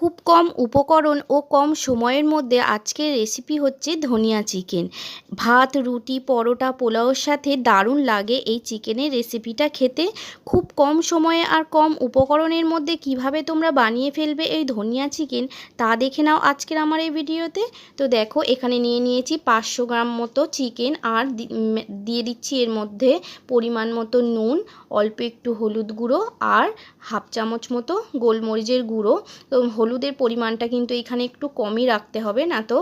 খুব কম উপকরণ ও কম সময়ের মধ্যে আজকের রেসিপি হচ্ছে ধনিয়া চিকেন। ভাত, রুটি, পরোটা, পোলাওর সাথে দারুণ লাগে এই চিকেনের রেসিপিটা খেতে। খুব কম সময়ে আর কম উপকরণের মধ্যে কিভাবে তোমরা বানিয়ে ফেলবে এই ধনিয়া চিকেন তা দেখে নাও আজকের আমার এই ভিডিওতে। তো দেখো, এখানে নিয়ে নিয়েছি 500 গ্রাম মতো চিকেন আর দিয়ে দিচ্ছি এর মধ্যে পরিমাণ মতো নুন, অল্প একটু হলুদ গুঁড়ো আর হাফ চামচ মতো গোলমরিচের গুঁড়ো। তো হলুদের পরিমাণটা কিন্তু এখানে একটু কমই রাখতে হবে, না তো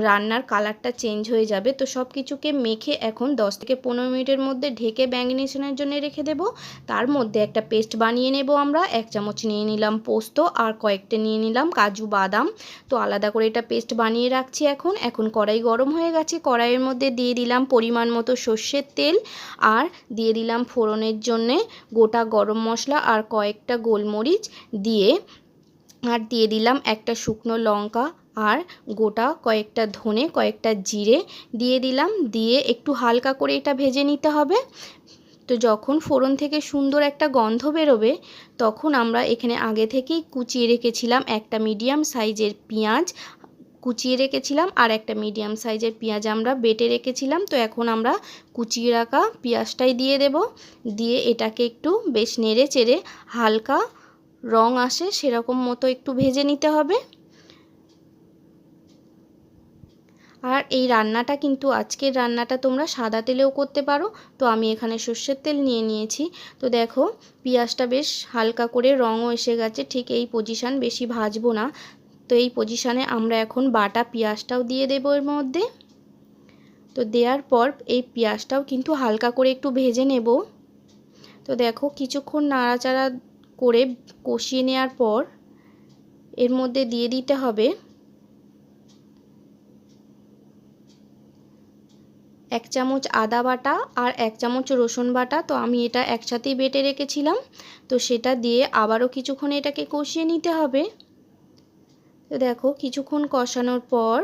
রান্নার কালারটা চেঞ্জ হয়ে যাবে। তো সব কিছুকে মেখে এখন 10 থেকে 15 মিনিটের মধ্যে ঢেকে ম্যারিনেশনের জন্য রেখে দেব। তার মধ্যে একটা পেস্ট বানিয়ে নেব আমরা। 1 চামচ নিয়ে নিলাম পোস্ত আর কয়েকটা নিয়ে নিলাম কাজু বাদাম। তো আলাদা করে এটা পেস্ট বানিয়ে রাখছি। এখন কড়াই গরম হয়ে গেছে, কড়াইয়ের মধ্যে দিয়ে দিলাম পরিমাণ মতো সর্ষের তেল আর দিয়ে দিলাম ফোড়নের জন্যে গোটা গরম মশলা আর কয়েকটা গোলমরিচ দিয়ে দিলাম একটা শুকনো লঙ্কা আর গোটা কয়েকটা ধনে, কয়েকটা জিরে দিয়ে দিলাম। দিয়ে একটু হালকা করে এটা ভেজে নিতে হবে। তো যখন ফোড়ন থেকে সুন্দর একটা গন্ধ বেরোবে তখন আমরা এখানে আগে থেকেই কুচিয়ে রেখেছিলাম একটা মিডিয়াম সাইজের পেঁয়াজ কুচিয়ে রেখেছিলাম আর একটা মিডিয়াম সাইজের পেঁয়াজ আমরা বেটে রেখেছিলাম। তো এখন আমরা কুচিয়ে রাখা পেঁয়াজটাই দিয়ে দেব। দিয়ে এটাকে একটু বেশ নেড়ে চেড়ে হালকা রং আসে সেরকম মতো একটু ভেজে নিতে হবে। আর এই রান্নাটা কিন্তু আজকের রান্নাটা তোমরা সাদা তেলেও করতে পারো। তো আমি এখানে সর্ষের তেল নিয়ে নিয়েছি। তো দেখো, পেঁয়াজটা বেশ হালকা করে রঙও এসে গেছে। ঠিক এই পজিশন, বেশি ভাজবো না। তো এই পজিশনে আমরা এখন বাটা পেঁয়াজটাও দিয়ে দেবো এর মধ্যে। তো দেওয়ার পর এই পেঁয়াজটাও কিন্তু হালকা করে একটু ভেজে নেব। তো দেখো, কিছুক্ষণ নাড়াচাড়া করে কষিয়ে নেওয়ার পর এর মধ্যে দিয়ে দিতে হবে 1 চামচ আদা বাটা আর 1 চামচ রসুন বাটা। তো আমি এটা একসাথেই বেটে রেখেছিলাম। তো সেটা দিয়ে আবারও কিছুক্ষণ এটাকে কষিয়ে নিতে হবে। তো দেখো, কিছুক্ষণ কষানোর পর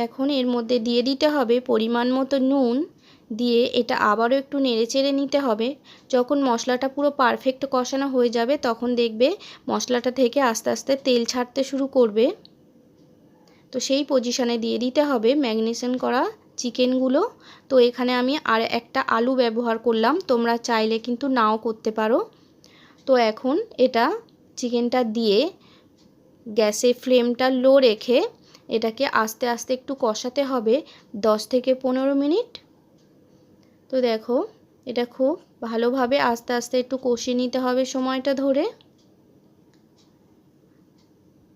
এখন এর মধ্যে দিয়ে দিতে হবে পরিমাণ মতো নুন। দিয়ে এটা আবারও একটু নেড়েচেড়ে নিতে হবে। যখন মশলাটা পুরো পারফেক্ট কষানো হয়ে যাবে তখন দেখবে মশলাটা থেকে আস্তে আস্তে তেল ছাড়তে শুরু করবে। তো সেই পজিশনে দিয়ে দিতে হবে ম্যারিনেশন করা চিকেনগুলো। তো এখানে আমি আর একটা আলু ব্যবহার করলাম, তোমরা চাইলে কিন্তু নাও করতে পারো। তো এখন এটা চিকেনটা দিয়ে গ্যাসের ফ্লেমটা লো রেখে এটাকে আস্তে আস্তে একটু কষাতে হবে 10 থেকে 15 মিনিট। তো দেখো, এটা খুব ভালোভাবে আস্তে আস্তে একটু কষিয়ে নিতে হবে সময়টা ধরে।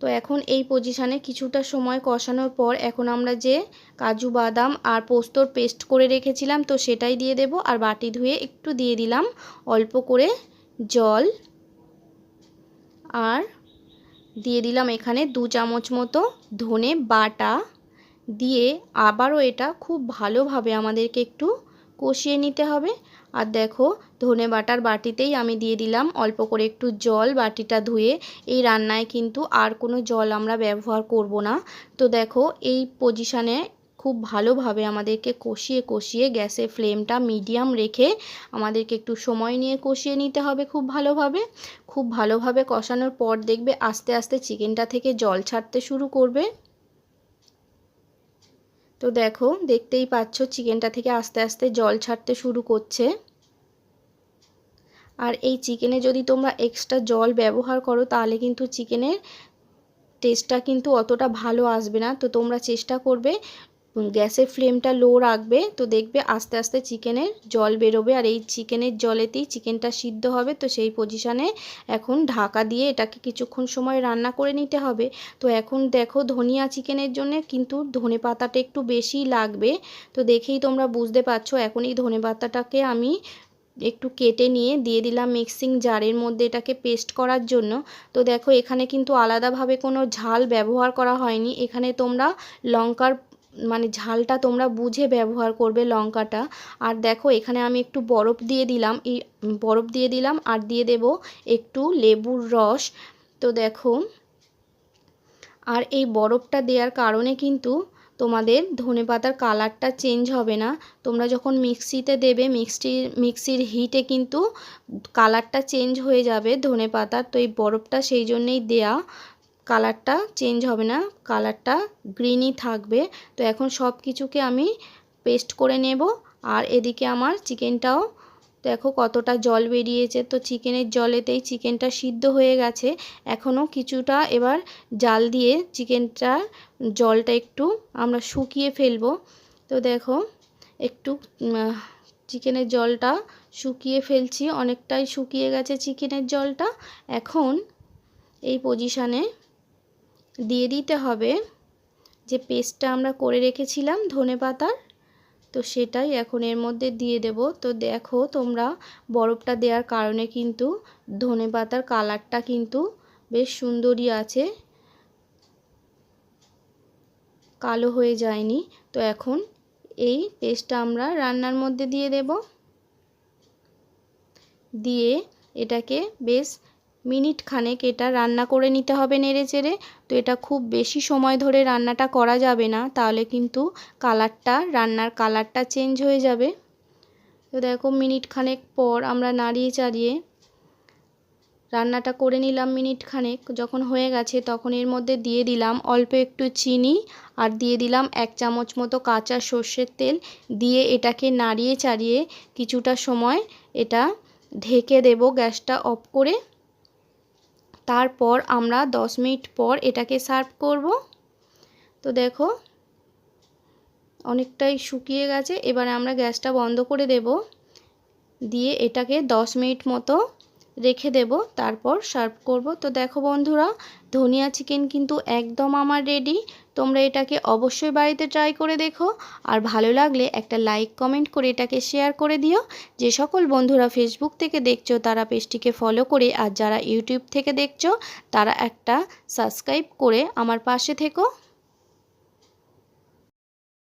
তো এখন এই পজিশনে কিছুটা সময় কষানোর পর এখন আমরা যে কাজু বাদাম আর পোস্তর পেস্ট করে রেখেছিলাম তো সেটাই দিয়ে দেব। আর বাটি ধুয়ে একটু দিয়ে দিলাম অল্প করে জল আর দিয়ে দিলাম এখানে 2 চামচ মতো ধনে বাটা। দিয়ে আবারও এটা খুব ভালোভাবে আমাদেরকে একটু কষিয়ে নিতে হবে। আর দেখো, ধনে বাটার বাটিতেই আমি দিয়ে দিলাম অল্প করে একটু জল বাটিটা ধুয়ে। এই রান্নায় কিন্তু আর কোনো জল আমরা ব্যবহার করব না। তো দেখো, এই পজিশনে খুব ভালোভাবে আমাদেরকে কষিয়ে কষিয়ে গ্যাসের ফ্লেমটা মিডিয়াম রেখে আমাদেরকে একটু সময় নিয়ে কষিয়ে নিতে হবে খুব ভালোভাবে কষানোর পর দেখবে আস্তে আস্তে চিকেনটা থেকে জল ছাড়তে শুরু করবে। তো দেখো, দেখতেই পাচ্ছ চিকেনটা থেকে আস্তে আস্তে জল ছাড়তে শুরু করছে। আর এই চিকেনে যদি তোমরা এক্সট্রা জল ব্যবহার করো তাহলে কিন্তু চিকেনের টেস্টটা কিন্তু অতটা ভালো আসবে না। তো তোমরা চেষ্টা করবে গ্যাসের ফ্লেমটা লো রাখবে। তো দেখবে আস্তে আস্তে চিকেনের জল বেরোবে আর এই চিকেনের জলেতেই চিকেনটা সিদ্ধ হবে। তো সেই পজিশনে এখন ঢাকা দিয়ে এটাকে কিছুক্ষণ সময় রান্না করে নিতে হবে। তো এখন দেখো, ধনিয়া চিকেনের জন্য কিন্তু ধনে পাতাটা একটু বেশি লাগবে। তো দেখেই তোমরা বুঝতে পারছো। এখন এই ধনে পাতাটাকে আমি একটু কেটে নিয়ে দিয়ে দিলাম মিক্সিং জারের মধ্যে এটাকে পেস্ট করার জন্য। তো দেখো, এখানে কিন্তু আলাদাভাবে কোনো ঝাল ব্যবহার করা হয়নি। এখানে তোমরা লঙ্কার ঝালটা তোমরা বুঝে ব্যবহার করবে লঙ্কাটা। আর দেখো, এখানে আমি একটু বরফ দিয়ে দিলাম আর দিয়ে দেব একটু লেবুর রস। তো দেখো, আর এই বরফটা দেওয়ার কারণে কিন্তু তোমাদের ধনেপাতার কালারটা চেঞ্জ হবে না। তোমরা যখন মিক্সিতে দেবে মিক্সির হিটে কিন্তু কালারটা চেঞ্জ হয়ে যাবে ধনেপাতার। তো এই বরফটা সেই জন্যেই দেয়া, কালারটা চেঞ্জ হবে না, কালারটা গ্রিনই থাকবে। তো এখন সব কিছুকে আমি পেস্ট করে নেব। আর এদিকে আমার চিকেনটাও দেখো কতটা জল বেরিয়েছে। তো চিকেনের জলেতেই চিকেনটা সিদ্ধ হয়ে গেছে। এখনও কিছুটা এবার জাল দিয়ে চিকেনটা জলটা একটু আমরা শুকিয়ে ফেলবো। তো দেখো একটু চিকেনের জলটা শুকিয়ে ফেলছি, অনেকটাই শুকিয়ে গেছে চিকেনের জলটা। এখন এই পজিশানে দিয়ে দিতে হবে যে পেস্টটা আমরা করে রেখেছিলাম ধনেপাতার, তো সেটাই এখন এর মধ্যে দিয়ে দেব। তো দেখো তোমরা বরফটা দেওয়ার কারণে কিন্তু ধনেপাতার কালারটা কিন্তু বেশ সুন্দরই আছে, কালো হয়ে যায়নি। তো এখন এই পেস্টটা আমরা রান্নার মধ্যে দিয়ে দেব, দিয়ে এটাকে বেশ মিনিট খানেক এটা রান্না করে নিতে হবে নেড়ে চেড়ে। তো এটা খুব বেশি সময় ধরে রান্নাটা করা যাবে না, তাহলে কিন্তু রান্নার কালারটা চেঞ্জ হয়ে যাবে। তো দেখো মিনিট খানেক পর আমরা নাড়িয়ে চাড়িয়ে রান্নাটা করে নিলাম। মিনিট খানেক যখন হয়ে গেছে তখন এর মধ্যে দিয়ে দিলাম অল্প একটু চিনি, আর দিয়ে দিলাম 1 চামচ মতো কাঁচা সর্ষের তেল। দিয়ে এটাকে নাড়িয়ে চাড়িয়ে কিছুটা সময় এটা ঢেকে দেব গ্যাসটা অফ করে। তারপর আমরা 10 মিনিট পর এটাকে সার্ভ করব। তো দেখো অনেকটাই শুকিয়ে গেছে। এবারে আমরা গ্যাসটা বন্ধ করে দেব, দিয়ে এটাকে 10 মিনিট মতো রেখে দেব, তারপর সার্ভ করব। তো দেখো বন্ধুরা, ধনিয়া চিকেন কিন্তু একদম আমার রেডি। তোমরা এটাকে অবশ্যই বাড়িতে ট্রাই করে দেখো। আর ভালো লাগলে একটা লাইক কমেন্ট করে এটাকে শেয়ার করে দিও। যে সকল বন্ধুরা ফেসবুক থেকে দেখছো তারা পেজটিকে ফলো করে, আর যারা ইউটিউব থেকে দেখছো তারা একটা সাবস্ক্রাইব করে আমার পাশে থেকো।